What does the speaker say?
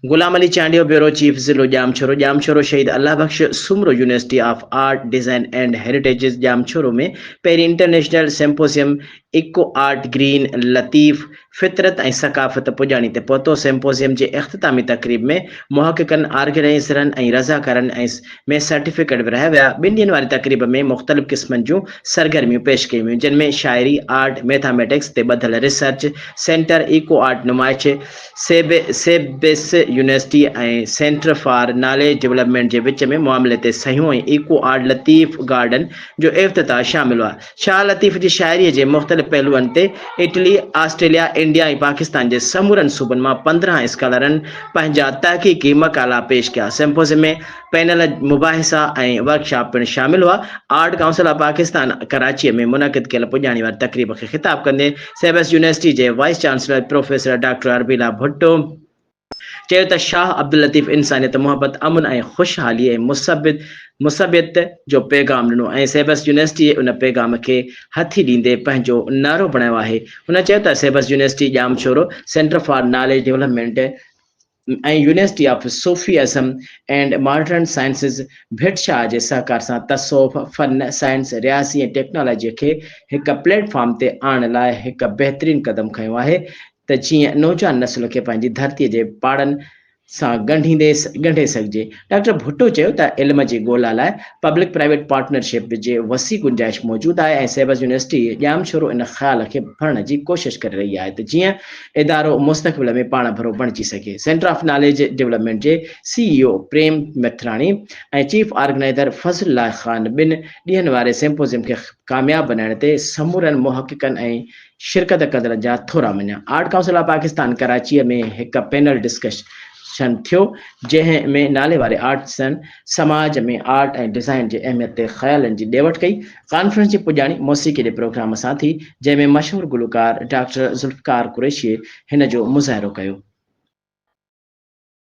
गुलाम Ali Chandio bureau chief ज़िलो Jamshoro Shaheed Allah Bakhsh Soomro university of art design and heritage Jamshoro में पहिरीं international symposium eco art green Latif फितरत ऐं सकाफ़त पुॼाणी ते पहुतो। सिंपोजियम जे इख़्तितामी तक़रीब में मुहक़िक़नि ऑर्गेनाइज़रनि ऐं रज़ाकारनि में सर्टिफिकेट विरहाया विया। 2 ॾींहनि वारी तक़रीब में मुख़्तलिफ़ क़िस्मनि जूं सरगर्मियूं पेश कयूं वियूं, जिन में शाइरी, आर्ट, मैथमेटिक्स ते ॿधल रिसर्च सेंटर, इको आर्ट नुमाइश, सेबिस यूनिवर्सिटी ऐं सेंटर फॉर नॉलेज डेवलपमेंट जे विच में मामले ते सहियूं ऐं इको आर्ट लतीफ़ गार्डन जो इफ़्तिताह शामिल हुआ। शाह लतीफ़ जी शाइरीअ जे मुख़्तलिफ़ पहलुअनि ते इटली, ऑस्ट्रेलिया, इंडिया ऐं पाकिस्तान जे समूरनि सूबनि मां 15 स्कॉलरनि पंहिंजा तहक़ीक़ी मक़ाला पेश कया। सिंपोजियम में पैनल, मुबाहिसा ऐं वर्कशॉप पिणु शामिल हुआ। आर्ट काउंसिल ऑफ पाकिस्तान कराचीअ में मुनक़िद कयल पुॼाणी वारी तक़रीब खे ख़िताब कंदे सेबस यूनिवर्सिटी जे vice chancellor professor doctor Arabella Bhutto चयो त शाह अब्दुल लतीफ़ इंसानियत, मोहब्बत, अमन ऐं ख़ुशहाली ऐं मुसबियत जो पैगाम ॾिनो ऐं सेबस यूनिवर्सिटी उन पैगाम खे हथी ॾींदे पंहिंजो नारो बणायो आहे। हुन चयो त SABS university Jamshoro, centre for knowledge development ऐं university of sufism and modern sciences Bhitshah जे सहकार सां तसौफ़, फ़न, साइंस, रियाज़ी ऐं टेक्नोलॉजीअ खे हिक प्लेटफॉर्म ते आणण लाइ हिक बहितरीन क़दम खयों आहे त जीअं नौजवान नस्ल खे पंहिंजी धरतीअ जे पाड़नि सां ॻंढे सघिजे। डॉक्टर भुट्टो चयो त इल्म जी ॻोल्हा लाइ पब्लिक प्राइवेट पार्टनरशिप जे वसी गुंजाइश मौजूदु आहे ऐं सेबस यूनिवर्सिटी जामछोरो इन ख़्याल खे भरण जी कोशिश करे रही आहे त जीअं इदारो मुस्तक़बिल में पाण भरो बणिजी सघे। Centre of knowledge development J CEO प्रेम मिथराणी ऐं चीफ ऑर्गेनाइज़र फज़लुल्लाह ख़ान 2 ॾींहनि वारे सिंपोजियम खे कामयाब बनाइण ते समूरनि मुहक़िक़नि ऐं शिरकत कंदड़नि जा थोरा मञा। आर्ट काउंसिल ऑफ पाकिस्तान कराचीअ में हिक पैनल डिस्कशन थियो, जंहिं में नाले वारे आर्टिसन समाज में आर्ट ऐं डिज़ाइन जी अहमियत ते ख़्यालनि जी ॾेवट कई। कॉन्फ्रेंस जी पुॼाणी मौसीक़ी जे प्रोग्राम सां थी, जंहिं में मशहूर गुलकार डॉक्टर ज़ुल्फ़िकार कुरैशी हिन जो मुज़ाहिरो कयो।